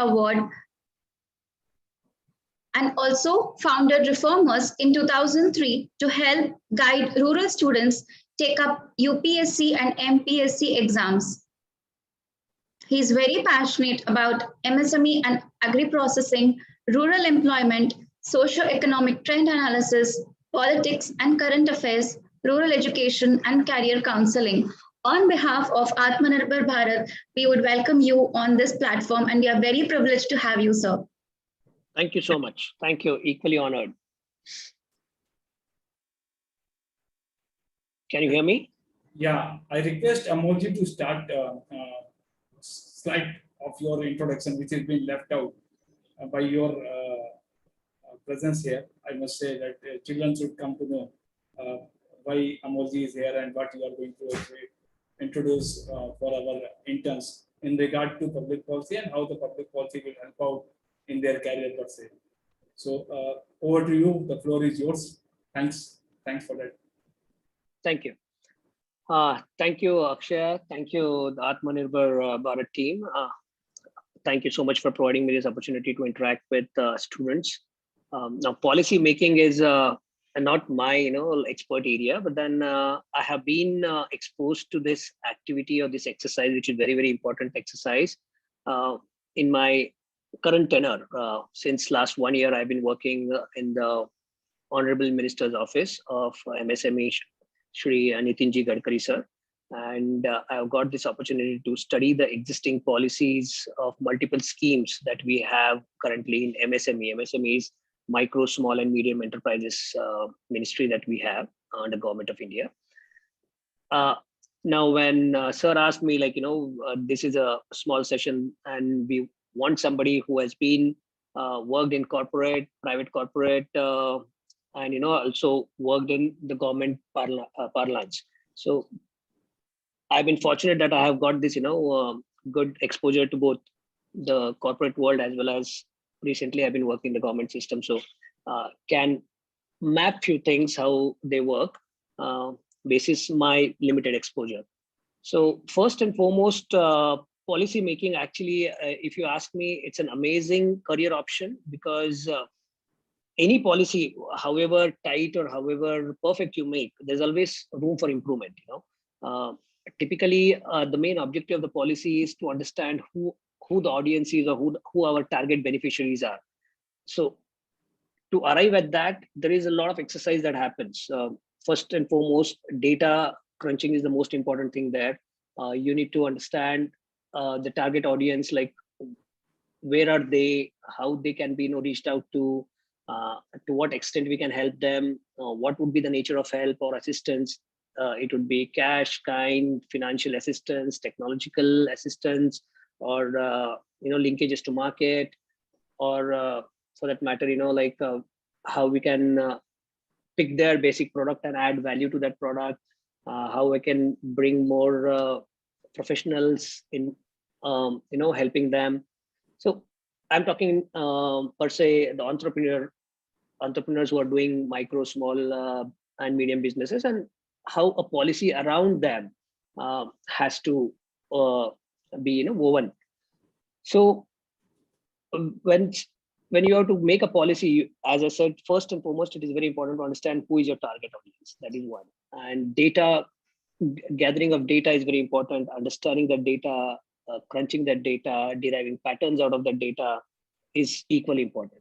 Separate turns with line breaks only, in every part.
Award, and also founded Reformers in 2003 to help guide rural students take up UPSC and MPSC exams. He is very passionate about MSME and agri-processing, rural employment, socio-economic trend analysis, politics and current affairs, rural education, and career counseling. On behalf of Atmanirbhar Bharat, we would welcome you on this platform, and we are very privileged to have you, sir.
Thank you so much. Thank you. Equally honored. Can you hear me?
Yeah, I request Amolji to start slide of your introduction, which has been left out by your presence here. I must say that children should come to know why Amolji is here and what you are going to introduce for our interns in regard to public policy and how the public policy will help out in their career per se. So over to you. The floor is yours. Thanks for that.
Thank you. Thank you, Akshay. Thank you, the Atmanirbhar Bharat team. Thank you so much for providing me this opportunity to interact with students. Now, policy making is not my expert area, but then I have been exposed to this activity or this exercise, which is very, very important exercise in my current tenure. Since last 1 year, I've been working in the Honorable Minister's Office of MSME, Shri Nitinji Gadkari sir, and I've got this opportunity to study the existing policies of multiple schemes that we have currently in MSME. MSME is Micro, Small and Medium Enterprises Ministry that we have under Government of India. Now, when sir asked me, this is a small session and we want somebody who has been worked in private corporate, and also worked in the government parlance. So I've been fortunate that I have got this good exposure to both the corporate world as well as recently I've been working in the government system. So can map few things how they work basis my limited exposure. So first and foremost, policy making, actually, if you ask me, it's an amazing career option, because any policy, however tight or however perfect you make, there's always room for improvement. Typically, the main objective of the policy is to understand who the audience is, or who our target beneficiaries are. So to arrive at that, there is a lot of exercise that happens. First and foremost, data crunching is the most important thing there. You need to understand the target audience, like where are they, how they can be reached out to what extent we can help them, what would be the nature of help or assistance. It would be cash, kind, financial assistance, technological assistance, or linkages to market, or for that matter, how we can pick their basic product and add value to that product, how I can bring more professionals in, helping them. So I'm talking per se the entrepreneurs who are doing micro, small and medium businesses, and how a policy around them has to be woven. So when you have to make a policy, as I said, first and foremost, it is very important to understand who is your target audience. That is one. And gathering of data is very important. Understanding the data, crunching that data, deriving patterns out of that data is equally important.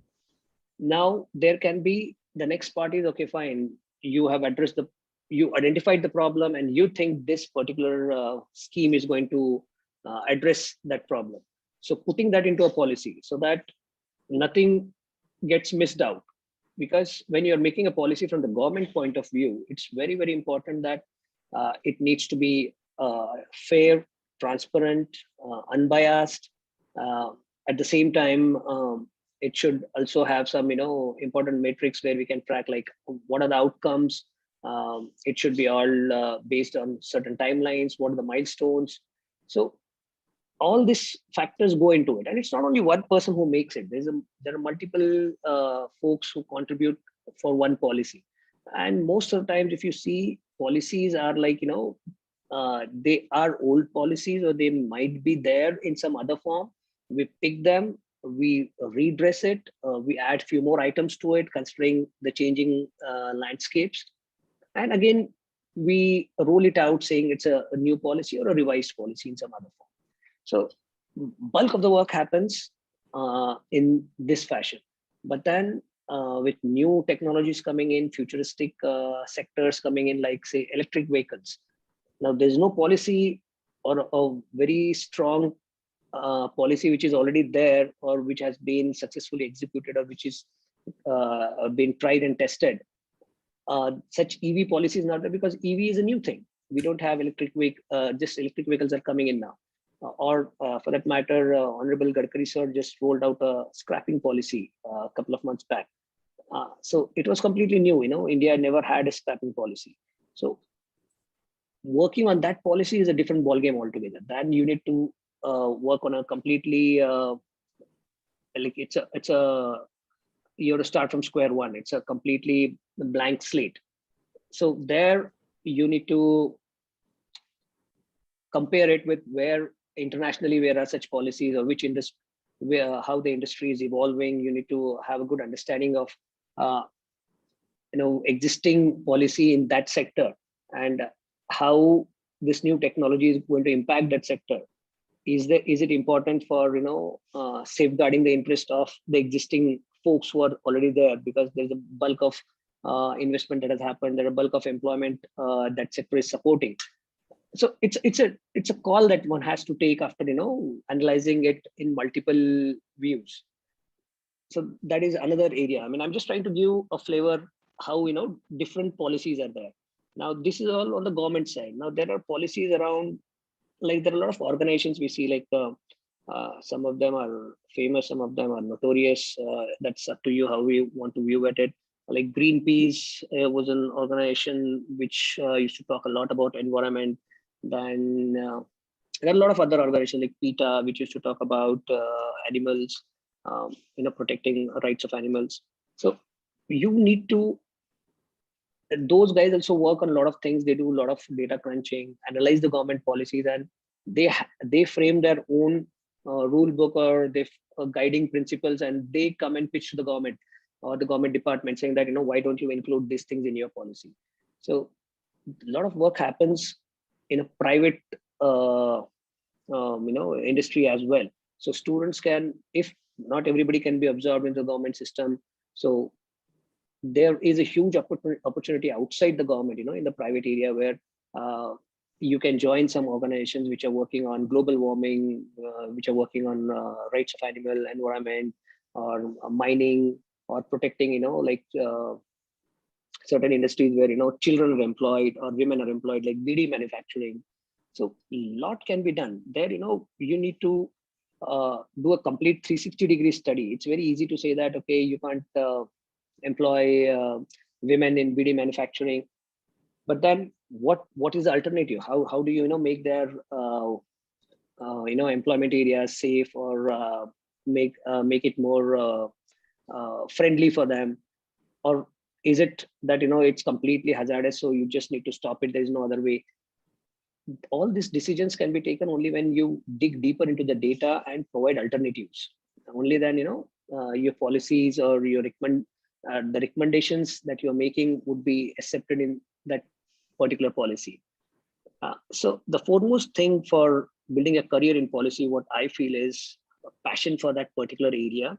Now, there can be, the next part is, okay, fine, you identified the problem and you think this particular scheme is going to address that problem. So putting that into a policy so that nothing gets missed out. Because when you're making a policy from the government point of view, it's very, very important that it needs to be fair, transparent, unbiased. At the same time, it should also have some, important metrics where we can track, like what are the outcomes. It should be all based on certain timelines. What are the milestones? So all these factors go into it, and it's not only one person who makes it. There are multiple folks who contribute for one policy, and most of the times, if you see, policies are like they are old policies, or they might be there in some other form. We pick them, we redress it, we add few more items to it, considering the changing landscapes. And again, we roll it out saying it's a new policy or a revised policy in some other form. So bulk of the work happens in this fashion. But then with new technologies coming in, futuristic sectors coming in, like say electric vehicles. Now there's no policy or a very strong policy which is already there, or which has been successfully executed, or which is been tried and tested. Such EV policy is not there because EV is a new thing. We don't have electric vehicle, just electric vehicles are coming in now. Or for that matter, Honorable Gadkari sir just rolled out a scrapping policy a couple of months back. So it was completely new. India never had a scrapping policy. So working on that policy is a different ballgame altogether. Then you need to work on a completely like it's a you have to start from square one. It's a completely blank slate. So there you need to compare it with where internationally where are such policies, or which industry, where how the industry is evolving. You need to have a good understanding of existing policy in that sector, and how this new technology is going to impact that sector. Is it important for safeguarding the interest of the existing folks who are already there, because there's a bulk of investment that has happened, there are a bulk of employment that sector is supporting. So it's a call that one has to take after analyzing it in multiple views. So that is another area. I mean, I'm just trying to give a flavor how different policies are there. Now this is all on the government side. Now there are policies around, like there are a lot of organizations we see, like some of them are famous, some of them are notorious. That's up to you how we want to view at it. Like Greenpeace was an organization which used to talk a lot about environment. Then there are a lot of other organizations like PETA, which used to talk about animals, protecting rights of animals. So you need to, those guys also work on a lot of things. They do a lot of data crunching, analyze the government policies, and they frame their own rule book, or they guiding principles, and they come and pitch to the government or the government department saying that why don't you include these things in your policy. So a lot of work happens in a private industry as well. So students can, if not everybody can be absorbed in the government system, so there is a huge opportunity outside the government, in the private area, where you can join some organizations which are working on global warming, which are working on rights of animal, environment, or mining, or protecting, certain industries where, children are employed or women are employed, like BD manufacturing. So a lot can be done there. You need to do a complete 360-degree study. It's very easy to say that, okay, you can't employ women in BD manufacturing, but then what is the alternative? How do you make their employment areas safe, or make it more friendly for them? Or is it that it's completely hazardous, so you just need to stop it, there is no other way? All these decisions can be taken only when you dig deeper into the data and provide alternatives. Only then your policies or your the recommendations that you're making would be accepted in that particular policy. So the foremost thing for building a career in policy, what I feel, is a passion for that particular area.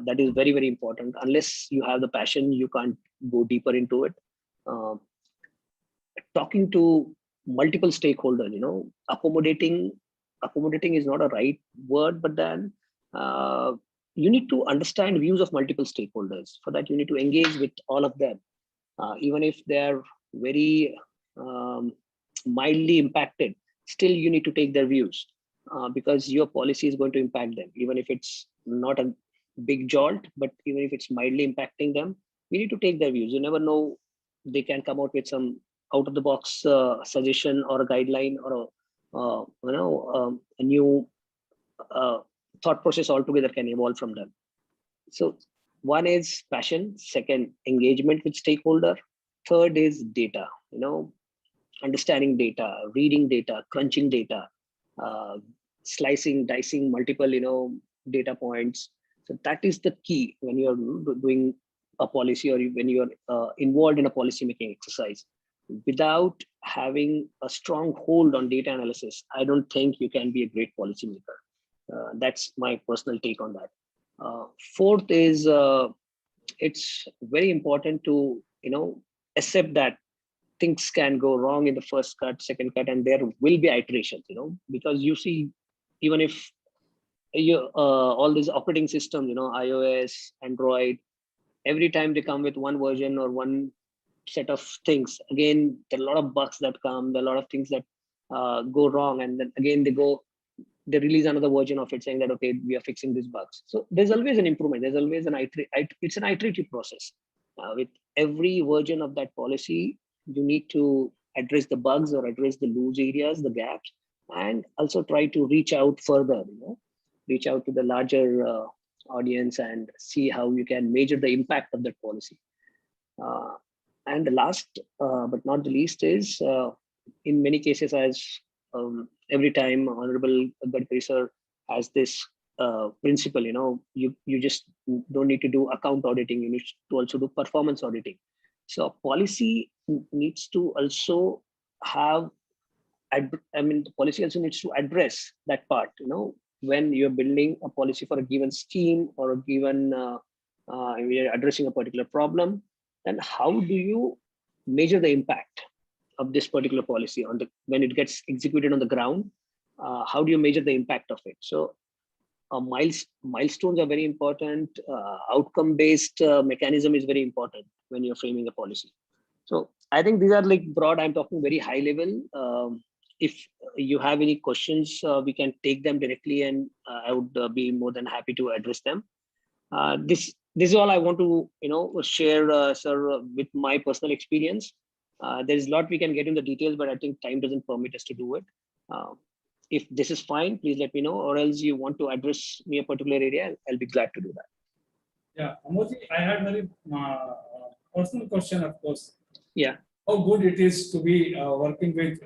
That is very, very important. Unless you have the passion, you can't go deeper into it. Talking to multiple stakeholders, accommodating is not a right word, but then you need to understand views of multiple stakeholders. For that, you need to engage with all of them, even if they're very mildly impacted. Still, you need to take their views, because your policy is going to impact them, even if it's not a big jolt, but even if it's mildly impacting them, we need to take their views. You never know, they can come out with some out of the box suggestion or a guideline, or a new thought process altogether can evolve from them. So one is passion, second engagement with stakeholder, third is data, understanding data, reading data, crunching data, slicing, dicing multiple data points. So that is the key when you're doing a policy or when you're involved in a policy making exercise. Without having a strong hold on data analysis, I don't think you can be a great policymaker. That's my personal take on that. Fourth is it's very important to accept that things can go wrong in the first cut, second cut, and there will be iterations. Because you see, even if you all these operating systems, iOS, Android, every time they come with one version or one set of things, again there are a lot of bugs that come, there are a lot of things that go wrong, and then again they release another version of it saying that, okay, we are fixing these bugs. So there's always an improvement, there's always it's an iterative process. With every version of that policy, you need to address the bugs or address the loose areas, the gaps, and also try to reach out further, reach out to the larger audience and see how you can measure the impact of that policy. And the last but not the least is, in many cases, as every time Honorable Gadkari sir has this principle, you just don't need to do account auditing, you need to also do performance auditing. So policy needs to also have, the policy also needs to address that part, when you're building a policy for a given scheme or a given, you're addressing a particular problem, then how do you measure the impact of this particular policy when it gets executed on the ground? How do you measure the impact of it? So milestones are very important. Outcome-based mechanism is very important when you're framing a policy. So I think these are like broad, I'm talking very high level. If you have any questions, we can take them directly, and I would be more than happy to address them. This is all I want to share, sir, with my personal experience. There's a lot we can get in the details, but I think time doesn't permit us to do it. If this is fine, please let me know, or else you want to address me a particular area, I'll be glad to do that.
Yeah, Amoji, I had very personal question, of course.
Yeah.
How good it is to be working with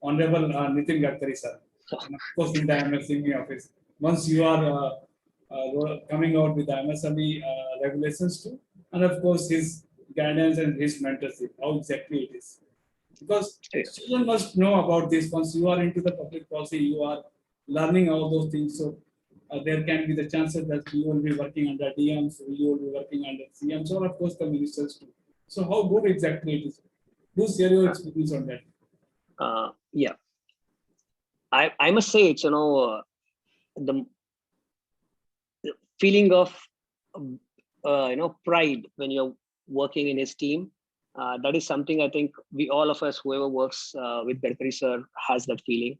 Honorable Nitin Gadkari sir, and of course in the MSME office. Once you are coming out with the MSME regulations too, and of course his guidance and his mentorship, how exactly it is. Because children must know about this. Once you are into the public policy, you are learning all those things. So there can be the chances that you will be working under DMs, you will be working under CMs, or of course the ministers too. So how good exactly it is? Do share your experience on that.
Yeah, I must say it's the feeling of pride when you're working in his team. That is something I think we all of us, whoever works with Gadkari sir, has that feeling.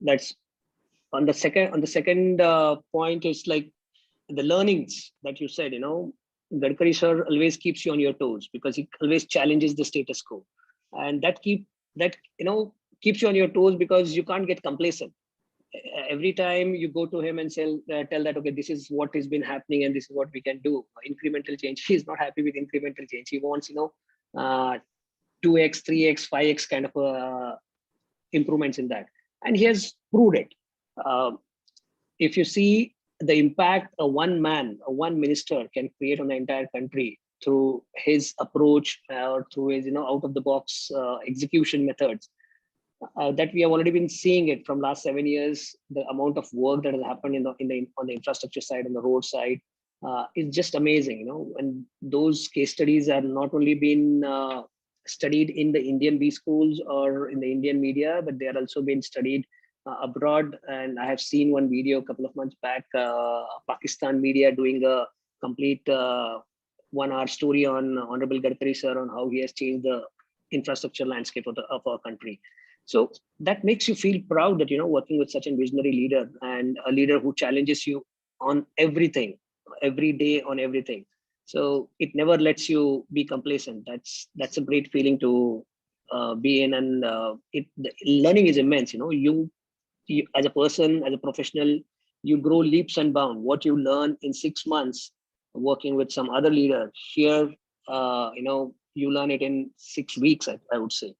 That's on the second point is like the learnings that you said. Gadkari sir always keeps you on your toes because he always challenges the status quo, and that keeps you on your toes because you can't get complacent. Every time you go to him and tell that, okay, this is what has been happening and this is what we can do. Incremental change. He's not happy with incremental change. He wants 2x, 3x, 5x kind of improvements in that, and he has proved it. If you see the impact one minister can create on the entire country through his approach or through his out of the box execution methods, that we have already been seeing it from last 7 years. The amount of work that has happened on the infrastructure side, on the road side, is just amazing. And those case studies are not only been studied in the Indian B schools or in the Indian media, but they are also been studied abroad. And I have seen one video a couple of months back, Pakistan media doing a complete 1 hour story on Honorable Gadkari sir on how he has changed the infrastructure landscape of our country. So that makes you feel proud that, working with such a visionary leader and a leader who challenges you on everything, every day on everything. So it never lets you be complacent. That's a great feeling to be in. And the learning is immense. You as a person, as a professional, you grow leaps and bounds. What you learn in 6 months working with some other leader here, you learn it in 6 weeks, I would say.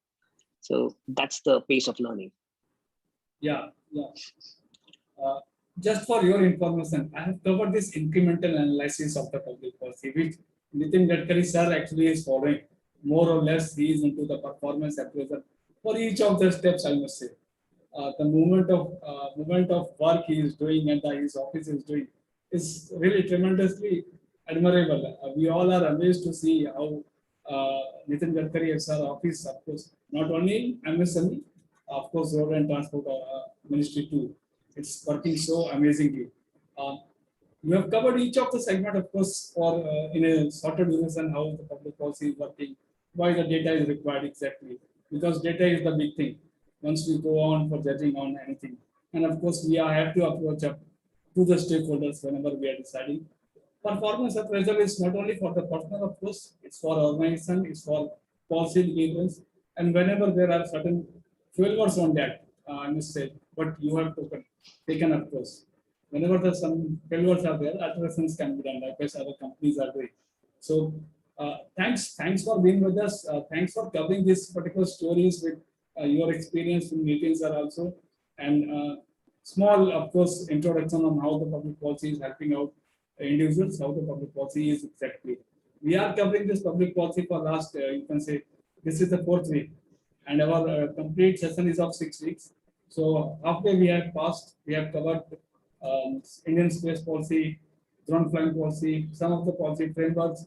So that's the pace of learning.
Yeah. Just for your information, I have covered this incremental analysis of the public policy, which Nitin Gadkari sir actually is following. More or less, he is into the performance appraisal for each of the steps, I must say. The movement of work he is doing and his office is doing is really tremendously admirable. We all are amazed to see how Nitin Gadkari and sir office, of course, not only MSME, of course, Road and Transport Ministry too. It's working so amazingly. Uh, you have covered each of the segment, of course, for in a shorter duration, how the public policy is working, why the data is required exactly, because data is the big thing. Once we go on for judging on anything, and of course, have to approach up to the stakeholders whenever we are deciding. Performance appraisal is not only for the personal, of course, it's for organization, it's for policy guidance, and whenever there are certain failures on that, I must say, but you have taken of course. Whenever the some failures are there, alterations can be done, like as other companies are doing. So, thanks for being with us. Thanks for covering these particular stories with your experience in meetings are also, and small, of course, introduction on how the public policy is helping out individuals, how the public policy is exactly. We are covering this public policy for last, you can say, this is the fourth week, and our complete session is of 6 weeks. So halfway we have passed, we have covered Indian space policy, drone flying policy, some of the policy frameworks.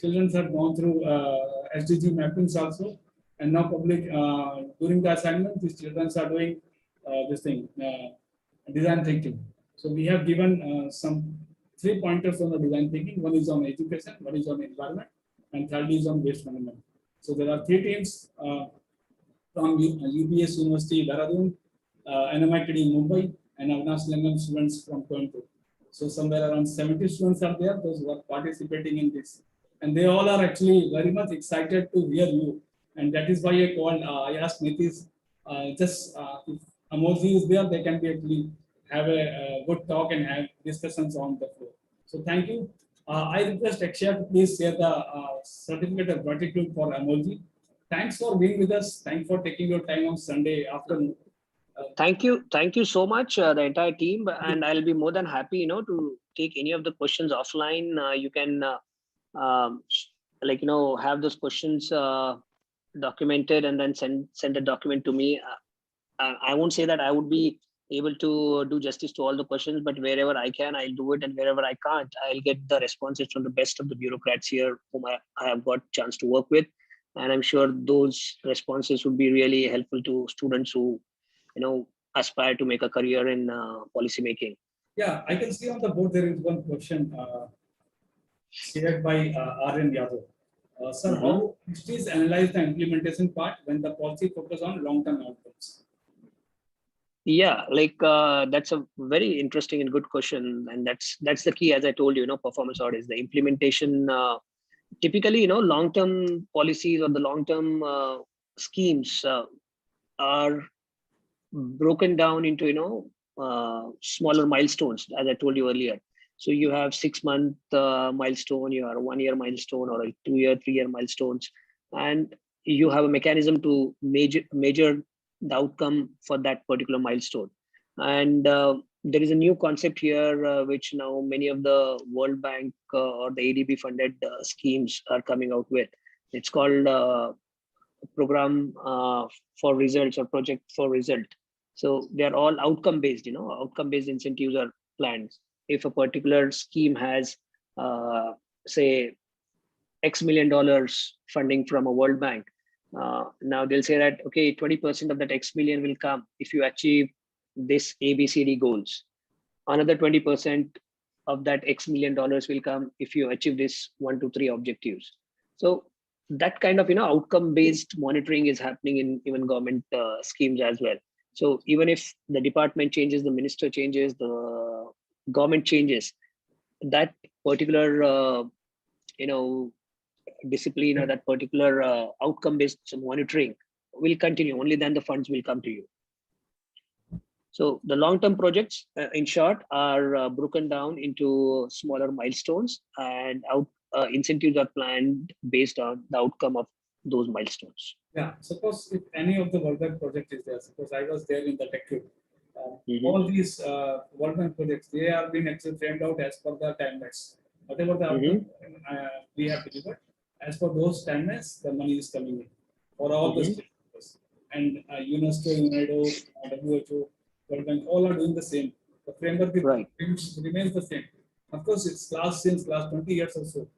Children have gone through SDG mappings also, and now public during the assignment, these children are doing this thing, design thinking. So we have given some 3 pointers on the design thinking. One is on education, one is on environment, and third is on waste management. So there are 3 teams from UBS University, Dehradun, NMITD Mumbai, and Avinash Lingam students from Coimbatore. So somewhere around 70 students are there, those who are participating in this. And they all are actually very much excited to hear you. And that is why I called, I asked Nitish, if Amoji is there, they can be actually have a good talk and have discussions on the floor. So thank you. I request Akshay to please share the certificate of gratitude for Amoji. Thanks for being with us. Thanks for taking your time on Sunday afternoon.
Thank you so much, the entire team, and I'll be more than happy, to take any of the questions offline. You can, have those questions documented and then send a document to me. I won't say that I would be able to do justice to all the questions, but wherever I can, I'll do it, and wherever I can't, I'll get the responses from the best of the bureaucrats here, whom I have got chance to work with, and I'm sure those responses would be really helpful to students who aspire to make a career in policy making.
Yeah, I can see on the board there is one question shared by R.N. Yadav. Sir, how is analyze the implementation part when the policy focus on long-term outcomes?
Yeah, that's a very interesting and good question, and that's the key. As I told you, performance audit is the implementation. Typically, long-term policies or the long-term schemes are broken down into smaller milestones, as I told you earlier. So you have 6-month milestone, you have a 1-year milestone, or a 2-year, 3-year milestones, and you have a mechanism to measure the outcome for that particular milestone. And there is a new concept here, which now many of the World Bank or the ADB funded schemes are coming out with. It's called program for results or project for result. So they are all outcome based, outcome based incentives are planned. If a particular scheme has, say, X million dollars funding from a World Bank, now they'll say that, okay, 20% of that X million will come if you achieve this ABCD goals. Another 20% of that X million dollars will come if you achieve this 1, 2, 3 objectives. So that kind of outcome based monitoring is happening in even government schemes as well. So even if the department changes, the minister changes, the government changes, that particular discipline or that particular outcome based monitoring will continue. Only then the funds will come to you. So the long-term projects, in short, are broken down into smaller milestones, and incentives are planned based on the outcome of those milestones.
Yeah, suppose if any of the World Bank project is there, suppose I was there in the tech group, All these World Bank projects, they are being actually framed out as per the timelines. Whatever the outcome, we have delivered, as per those timelines, the money is coming in for all the stakeholders. And UNESCO, UNIDO, WHO, World Bank, all are doing the same. The framework remains the same. Of course, it's since last 20 years or so.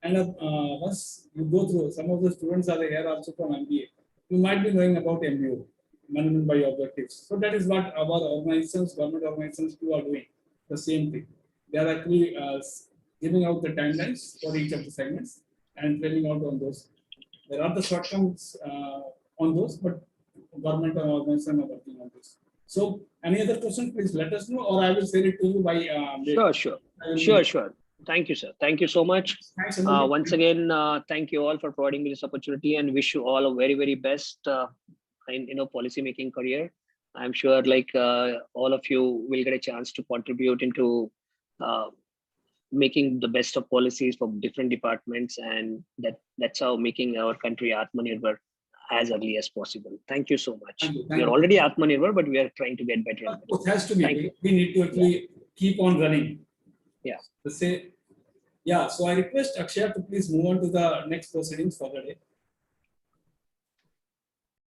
And once you go through, some of the students are here also from MBA. You might be knowing about MBO, management by objectives. So that is what our organizations, government organizations too are doing. The same thing. They are actually giving out the timelines for each of the segments and training out on those. There are the shortcomings on those, but government and organization are working on this. So, any other question, please let us know, or I will send it to you by.
Sure. Thank you, sir. Thank you so much.
Thanks,
once again, thank you all for providing me this opportunity, and wish you all a very, very best in policy making career. I'm sure like all of you will get a chance to contribute into making the best of policies for different departments, and that's how making our country Atmanirbhar as early as possible. Thank you so much. We are already Atmanirbhar, but we are trying to get better.
It has to be. We need to actually keep on running.
Yeah.
So I request Akshay to please move on to the next proceedings for the day.